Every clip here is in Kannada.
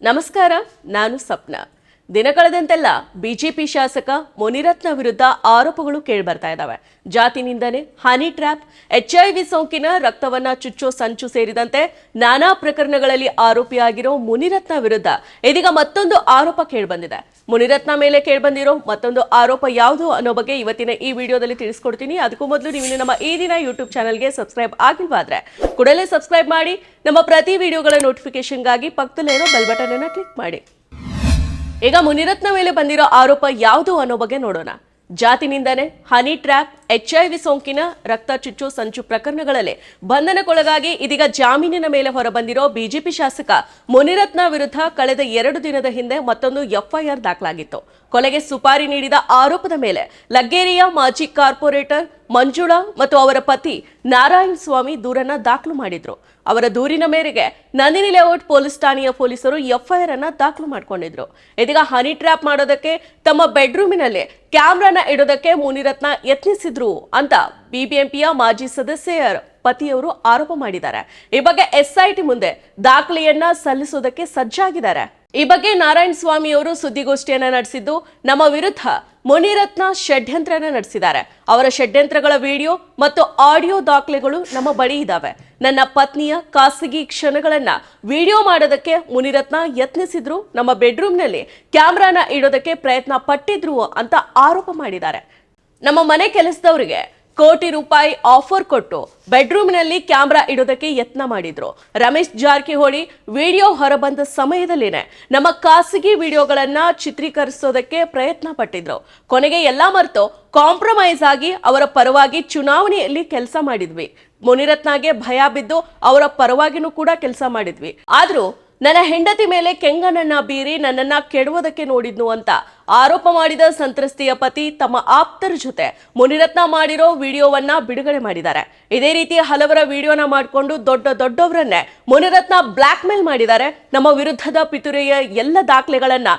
ನಮಸ್ಕಾರ, ನಾನು ಸಪ್ನಾ. ದಿನ ಕಳೆದಂತೆಲ್ಲ ಬಿಜೆಪಿ ಶಾಸಕ ಮುನಿರತ್ನ ವಿರುದ್ಧ ಆರೋಪಗಳು ಕೇಳಿಬರ್ತಾ ಇದ್ದಾವೆ. ಜಾತಿ ನಿಂದನೆ, ಹನಿ ಟ್ರ್ಯಾಪ್, HIV ಸೋಂಕಿನ ರಕ್ತವನ್ನ ಚುಚ್ಚೋ ಸಂಚು ಸೇರಿದಂತೆ ನಾನಾ ಪ್ರಕರಣಗಳಲ್ಲಿ ಆರೋಪಿಯಾಗಿರೋ ಮುನಿರತ್ನ ವಿರುದ್ಧ ಇದೀಗ ಮತ್ತೊಂದು ಆರೋಪ ಕೇಳಿಬಂದಿದೆ. ಮುನಿರತ್ನ ಮೇಲೆ ಕೇಳಿಬಂದಿರೋ ಮತ್ತೊಂದು ಆರೋಪ ಯಾವುದು ಅನ್ನೋ ಬಗ್ಗೆ ಇವತ್ತಿನ ಈ ವಿಡಿಯೋದಲ್ಲಿ ತಿಳಿಸ್ಕೊಡ್ತೀನಿ. ಅದಕ್ಕೂ ಮೊದಲು ನೀವು ನಮ್ಮ ಈ ದಿನ ಯೂಟ್ಯೂಬ್ ಚಾನಲ್ಗೆ ಸಬ್ಸ್ಕ್ರೈಬ್ ಆಗಿಲ್ವಾದ್ರೆ ಕೂಡಲೇ ಸಬ್ಸ್ಕ್ರೈಬ್ ಮಾಡಿ, ನಮ್ಮ ಪ್ರತಿ ವಿಡಿಯೋಗಳ ನೋಟಿಫಿಕೇಶನ್ಗಾಗಿ ಪಕ್ಕದಲ್ಲಿರೋ ಬೆಲ್ ಬಟನ್ ಅನ್ನು ಕ್ಲಿಕ್ ಮಾಡಿ. ಈಗ ಮುನಿರತ್ನ ಮೇಲೆ ಬಂದಿರೋ ಆರೋಪ ಯಾವುದು ಅನ್ನೋ ಬಗ್ಗೆ ನೋಡೋಣ. ಜಾತಿ ನಿಂದನೆ, ಹನಿ ಟ್ರ್ಯಾಪ್, HIV ಸೋಂಕಿನ ರಕ್ತ ಚುಚ್ಚು ಸಂಚು ಪ್ರಕರಣಗಳಲ್ಲಿ ಬಂಧನಕ್ಕೊಳಗಾಗಿ ಇದೀಗ ಜಾಮೀನಿನ ಮೇಲೆ ಹೊರಬಂದಿರೋ ಬಿಜೆಪಿ ಶಾಸಕ ಮುನಿರತ್ನ ವಿರುದ್ಧ ಕಳೆದ 2 ದಿನದ ಹಿಂದೆ ಮತ್ತೊಂದು FIR ದಾಖಲಾಗಿತ್ತು. ಕೊಲೆಗೆ ಸುಪಾರಿ ನೀಡಿದ ಆರೋಪದ ಮೇಲೆ ಲಗ್ಗೆರೆಯ ಮಾಜಿ ಕಾರ್ಪೊರೇಟರ್ ಮಂಜುಳಾ ಮತ್ತು ಅವರ ಪತಿ ನಾರಾಯಣ ಸ್ವಾಮಿ ದೂರನ್ನ ದಾಖಲು ಮಾಡಿದ್ರು. ಅವರ ದೂರಿನ ಮೇರೆಗೆ ನಂದಿನಿ ಲೇಔಟ್ ಪೊಲೀಸ್ ಠಾಣೆಯ ಪೊಲೀಸರು FIR ಅನ್ನ ದಾಖಲು ಮಾಡಿಕೊಂಡಿದ್ರು. ಇದೀಗ ಹನಿ ಟ್ರ್ಯಾಪ್ ಮಾಡೋದಕ್ಕೆ ತಮ್ಮ ಬೆಡ್ರೂಮಿನಲ್ಲಿ ಕ್ಯಾಮ್ರಾನ ಇಡೋದಕ್ಕೆ ಮುನಿರತ್ನ ಯತ್ನಿಸಿದ್ರು ಅಂತ ಬಿಬಿಎಂಪಿಯ ಮಾಜಿ ಸದಸ್ಯರ ಪತಿಯವರು ಆರೋಪ ಮಾಡಿದ್ದಾರೆ. ಈ ಬಗ್ಗೆ SIT ಮುಂದೆ ದಾಖಲೆಯನ್ನ ಸಲ್ಲಿಸೋದಕ್ಕೆ ಸಜ್ಜಾಗಿದ್ದಾರೆ. ಈ ಬಗ್ಗೆ ನಾರಾಯಣ ಸ್ವಾಮಿ ಅವರು ಸುದ್ದಿಗೋಷ್ಠಿಯನ್ನ ನಡೆಸಿದ್ದು, ನಮ್ಮ ವಿರುದ್ಧ ಮುನಿರತ್ನ ಷಡ್ಯಂತ್ರನ ನಡೆಸಿದ್ದಾರೆ. ಅವರ ಷಡ್ಯಂತ್ರಗಳ ವಿಡಿಯೋ ಮತ್ತು ಆಡಿಯೋ ದಾಖಲೆಗಳು ನಮ್ಮ ಬಳಿ ಇದಾವೆ. ನನ್ನ ಪತ್ನಿಯ ಖಾಸಗಿ ಕ್ಷಣಗಳನ್ನ ವಿಡಿಯೋ ಮಾಡೋದಕ್ಕೆ ಮುನಿರತ್ನ ಯತ್ನಿಸಿದ್ರು, ನಮ್ಮ ಬೆಡ್ರೂಮ್ನಲ್ಲಿ ಕ್ಯಾಮ್ರಾನ ಇಡೋದಕ್ಕೆ ಪ್ರಯತ್ನ ಪಟ್ಟಿದ್ರು ಅಂತ ಆರೋಪ ಮಾಡಿದ್ದಾರೆ. ನಮ್ಮ ಮನೆ ಕೆಲಸದವರಿಗೆ ಕೋಟಿ ರೂಪಾಯಿ ಆಫರ್ ಕೊಟ್ಟು ಬೆಡ್ರೂಮ್ನಲ್ಲಿ ಕ್ಯಾಮ್ರಾ ಇಡೋದಕ್ಕೆ ಯತ್ನ ಮಾಡಿದ್ರು. ರಮೇಶ್ ಜಾರಕಿಹೊಳಿ ವಿಡಿಯೋ ಹೊರಬಂದ ಸಮಯದಲ್ಲಿನೇ ನಮ್ಮ ಖಾಸಗಿ ವಿಡಿಯೋಗಳನ್ನ ಚಿತ್ರೀಕರಿಸೋದಕ್ಕೆ ಪ್ರಯತ್ನ ಪಟ್ಟಿದ್ರು. ಕೊನೆಗೆ ಎಲ್ಲಾ ಮರೆತು ಕಾಂಪ್ರಮೈಸ್ ಆಗಿ ಅವರ ಪರವಾಗಿ ಚುನಾವಣೆಯಲ್ಲಿ ಕೆಲಸ ಮಾಡಿದ್ವಿ. ಮುನಿರತ್ನಗೆ ಭಯ ಬಿದ್ದು ಅವರ ಪರವಾಗಿನೂ ಕೂಡ ಕೆಲಸ ಮಾಡಿದ್ವಿ. ಆದ್ರೂ ನನ್ನ ಹೆಂಡತಿ ಮೇಲೆ ಕೆಂಗನನ್ನ ಬೀರಿ ನನ್ನನ್ನ ಕೆಡುವುದಕ್ಕೆ ನೋಡಿದ್ನು ಅಂತ ಆರೋಪ ಮಾಡಿದ ಸಂತ್ರಸ್ತೆಯ ಪತಿ ತಮ್ಮ ಆಪ್ತರ ಜೊತೆ ಮುನಿರತ್ನ ಮಾಡಿರೋ ವಿಡಿಯೋವನ್ನ ಬಿಡುಗಡೆ ಮಾಡಿದ್ದಾರೆ. ಇದೇ ರೀತಿ ಹಲವರ ವಿಡಿಯೋನ ಮಾಡಿಕೊಂಡು ದೊಡ್ಡವರನ್ನೇ ಮುನಿರತ್ನ ಬ್ಲಾಕ್ ಮೇಲ್ ಮಾಡಿದ್ದಾರೆ. ನಮ್ಮ ವಿರುದ್ಧದ ಪಿತೂರಿಯ ಎಲ್ಲ ದಾಖಲೆಗಳನ್ನ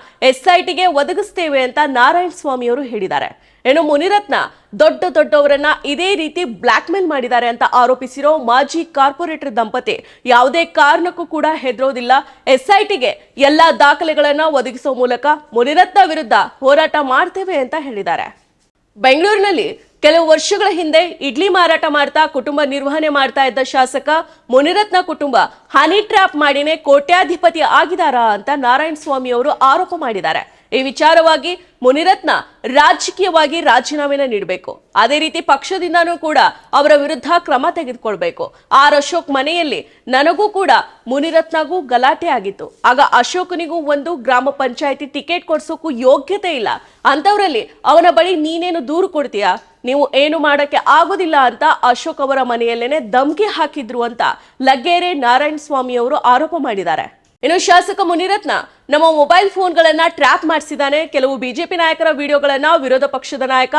SITಗೆ ಒದಗಿಸ್ತೇವೆ ಅಂತ ನಾರಾಯಣ ಸ್ವಾಮಿ ಅವರು ಹೇಳಿದ್ದಾರೆ. ಏನು ಮುನಿರತ್ನ ದೊಡ್ಡವರನ್ನ ಇದೇ ರೀತಿ ಬ್ಲಾಕ್ ಮೇಲ್ ಮಾಡಿದ್ದಾರೆ ಅಂತ ಆರೋಪಿಸಿರೋ ಮಾಜಿ ಕಾರ್ಪೊರೇಟರ್ ದಂಪತಿ ಯಾವುದೇ ಕಾರಣಕ್ಕೂ ಕೂಡ ಹೆದರೋದಿಲ್ಲ. SITಗೆ ಎಲ್ಲಾ ದಾಖಲೆಗಳನ್ನ ಒದಗಿಸುವ ಮೂಲಕ ಮುನಿರತ್ನ ವಿರುದ್ಧ ಹೋರಾಟ ಮಾಡ್ತೇವೆ ಅಂತ ಹೇಳಿದ್ದಾರೆ. ಬೆಂಗಳೂರಿನಲ್ಲಿ ಕೆಲವು ವರ್ಷಗಳ ಹಿಂದೆ ಇಡ್ಲಿ ಮಾರಾಟ ಮಾಡ್ತಾ ಕುಟುಂಬ ನಿರ್ವಹಣೆ ಮಾಡ್ತಾ ಇದ್ದ ಶಾಸಕ ಮುನಿರತ್ನ ಕುಟುಂಬ ಹನಿ ಟ್ರ್ಯಾಪ್ ಮಾಡಿನೇ ಕೋಟ್ಯಾಧಿಪತಿ ಆಗಿದಾರಾ ಅಂತ ನಾರಾಯಣ ಸ್ವಾಮಿ ಅವರು ಆರೋಪ ಮಾಡಿದ್ದಾರೆ. ಈ ವಿಚಾರವಾಗಿ ಮುನಿರತ್ನ ರಾಜಕೀಯವಾಗಿ ರಾಜೀನಾಮೆನ ನೀಡಬೇಕು. ಅದೇ ರೀತಿ ಪಕ್ಷದಿಂದನೂ ಕೂಡ ಅವರ ವಿರುದ್ಧ ಕ್ರಮ ತೆಗೆದುಕೊಳ್ಬೇಕು. ಅಶೋಕ್ ಮನೆಯಲ್ಲಿ ನನಗೂ ಕೂಡ ಮುನಿರತ್ನಗೂ ಗಲಾಟೆ ಆಗಿತ್ತು. ಆಗ ಅಶೋಕನಿಗೂ ಒಂದು ಗ್ರಾಮ ಪಂಚಾಯಿತಿ ಟಿಕೆಟ್ ಕೊಡ್ಸೋಕು ಯೋಗ್ಯತೆ ಇಲ್ಲ. ಅಂತವರಲ್ಲಿ ಅವನ ಬಳಿ ನೀನೇನು ದೂರು ಕೊಡ್ತೀಯಾ, ನೀವು ಏನು ಮಾಡಕ್ಕೆ ಆಗೋದಿಲ್ಲ ಅಂತ ಅಶೋಕ್ ಅವರ ಮನೆಯಲ್ಲೇನೆ ಧಮ್ಕಿ ಹಾಕಿದ್ರು ಅಂತ ಲಗ್ಗೆರೆ ನಾರಾಯಣ ಸ್ವಾಮಿ ಅವರು ಆರೋಪ ಮಾಡಿದ್ದಾರೆ. ಇನ್ನು ಶಾಸಕ ಮುನಿರತ್ನ ನಮ್ಮ ಮೊಬೈಲ್ ಫೋನ್ಗಳನ್ನ ಟ್ರ್ಯಾಪ್ ಮಾಡಿಸಿದ್ದಾನೆ. ಕೆಲವು ಬಿಜೆಪಿ ನಾಯಕರ ವಿಡಿಯೋಗಳನ್ನ ವಿರೋಧ ಪಕ್ಷದ ನಾಯಕ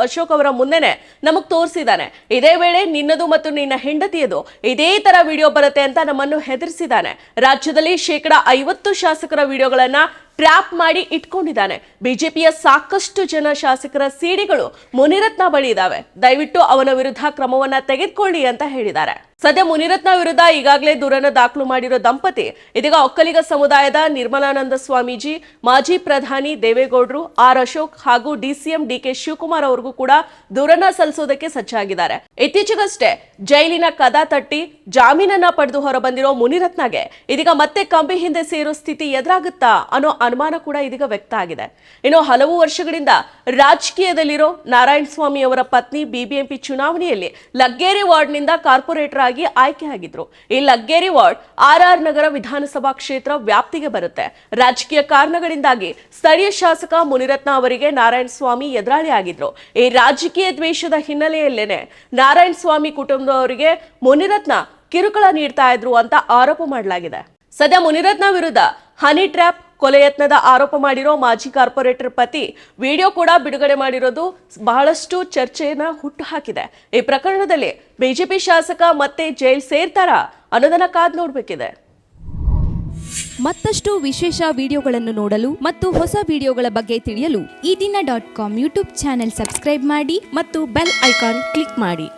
ಅಶೋಕ್ ಅವರ ಮುಂದೆನೆ ನಮಗ್ ತೋರಿಸಿದ್ದಾನೆ. ಇದೇ ವೇಳೆ ನಿನ್ನದು ಮತ್ತು ನಿನ್ನ ಹೆಂಡತಿಯದು ಇದೇ ತರ ವಿಡಿಯೋ ಬರುತ್ತೆ ಅಂತ ನಮ್ಮನ್ನು ಹೆದರಿಸಿದ್ದಾನೆ. ರಾಜ್ಯದಲ್ಲಿ 50% ಶಾಸಕರ ವಿಡಿಯೋಗಳನ್ನ ಟ್ರ್ಯಾಪ್ ಮಾಡಿ ಇಟ್ಕೊಂಡಿದ್ದಾನೆ. ಬಿಜೆಪಿಯ ಸಾಕಷ್ಟು ಜನ ಶಾಸಕರ ಸಿಡಿಗಳು ಮುನಿರತ್ನ ಬಳಿ ಇದಾವೆ. ದಯವಿಟ್ಟು ಅವನ ವಿರುದ್ಧ ಕ್ರಮವನ್ನ ತೆಗೆದುಕೊಳ್ಳಿ ಅಂತ ಹೇಳಿದ್ದಾರೆ. ಸದ್ಯ ಮುನಿರತ್ನ ವಿರುದ್ಧ ಈಗಾಗಲೇ ದೂರನ್ನು ದಾಖಲು ಮಾಡಿರೋ ದಂಪತಿ ಇದೀಗ ಒಕ್ಕಲಿಗ ಸಮುದಾಯದ ನಿರ್ಮಲಾನಂದ ಸ್ವಾಮೀಜಿ, ಮಾಜಿ ಪ್ರಧಾನಿ ದೇವೇಗೌಡರು, ಅಶೋಕ್ ಹಾಗೂ DCM DK ಶಿವಕುಮಾರ್ ಅವರಿಗೂ ಕೂಡ ದೂರನ್ನ ಸಲ್ಲಿಸೋದಕ್ಕೆ ಸಜ್ಜಾಗಿದ್ದಾರೆ. ಇತ್ತೀಚೆಗಷ್ಟೇ ಜೈಲಿನ ಕದ ತಟ್ಟಿ ಜಾಮೀನನ್ನ ಪಡೆದು ಹೊರಬಂದಿರೋ ಮುನಿರತ್ನಗೆ ಇದೀಗ ಮತ್ತೆ ಕಂಬಿ ಹಿಂದೆ ಸೇರೋ ಸ್ಥಿತಿ ಎದುರಾಗುತ್ತಾ ಅನ್ನೋ ಅನುಮಾನ ಕೂಡ ಇದೀಗ ವ್ಯಕ್ತ ಆಗಿದೆ. ಇನ್ನು ಹಲವು ವರ್ಷಗಳಿಂದ ರಾಜಕೀಯದಲ್ಲಿರೋ ನಾರಾಯಣ ಸ್ವಾಮಿ ಅವರ ಪತ್ನಿ ಬಿಬಿಎಂಪಿ ಚುನಾವಣೆಯಲ್ಲಿ ಲಗ್ಗೆರೆ ವಾರ್ಡ್ನಿಂದ ಕಾರ್ಪೊರೇಟರ್ ಆಗಿ ಆಯ್ಕೆಯಾಗಿದ್ರು. ಈ ಲಗ್ಗೆರೆ ವಾರ್ಡ್ RR ನಗರ ವಿಧಾನಸಭಾ ಕ್ಷೇತ್ರ ವ್ಯಾಪ್ತಿಗೆ ಬರುತ್ತೆ. ರಾಜಕೀಯ ಕಾರಣಗಳಿಂದಾಗಿ ಸ್ಥಳೀಯ ಶಾಸಕ ಮುನಿರತ್ನ ಅವರಿಗೆ ನಾರಾಯಣ ಸ್ವಾಮಿ ಎದುರಾಳಿ ಆಗಿದ್ರು. ಈ ರಾಜಕೀಯ ದ್ವೇಷದ ಹಿನ್ನೆಲೆಯಲ್ಲೇನೆ ನಾರಾಯಣ ಸ್ವಾಮಿ ಕುಟುಂಬದವರಿಗೆ ಮುನಿರತ್ನ ಕಿರುಕುಳ ನೀಡ್ತಾ ಇದ್ರು ಅಂತ ಆರೋಪ ಮಾಡಲಾಗಿದೆ. ಸದ್ಯ ಮುನಿರತ್ನ ವಿರುದ್ಧ ಹನಿ ಟ್ರ್ಯಾಪ್, ಕೊಲೆ ಯತ್ನದ ಆರೋಪ ಮಾಡಿರೋ ಮಾಜಿ ಕಾರ್ಪೊರೇಟರ್ ಪತಿ ವಿಡಿಯೋ ಕೂಡ ಬಿಡುಗಡೆ ಮಾಡಿರೋದು ಬಹಳಷ್ಟು ಚರ್ಚೆಯನ್ನ ಹುಟ್ಟುಹಾಕಿದೆ. ಈ ಪ್ರಕರಣದಲ್ಲಿ ಬಿಜೆಪಿ ಶಾಸಕ ಮತ್ತೆ ಜೈಲ್ ಸೇರ್ತಾರಾ ಅನ್ನೋದನ್ನ ಕಾದ್ ನೋಡ್ಬೇಕಿದೆ. ಮತ್ತಷ್ಟು ವಿಶೇಷ ವಿಡಿಯೋಗಳನ್ನು ನೋಡಲು ಮತ್ತು ಹೊಸ ವಿಡಿಯೋಗಳ ಬಗ್ಗೆ ತಿಳಿಯಲು ಈ ದಿನ .com ಯೂಟ್ಯೂಬ್ ಚಾನೆಲ್ ಸಬ್ಸ್ಕ್ರೈಬ್ ಮಾಡಿ ಮತ್ತು ಬೆಲ್ ಐಕಾನ್ ಕ್ಲಿಕ್ ಮಾಡಿ.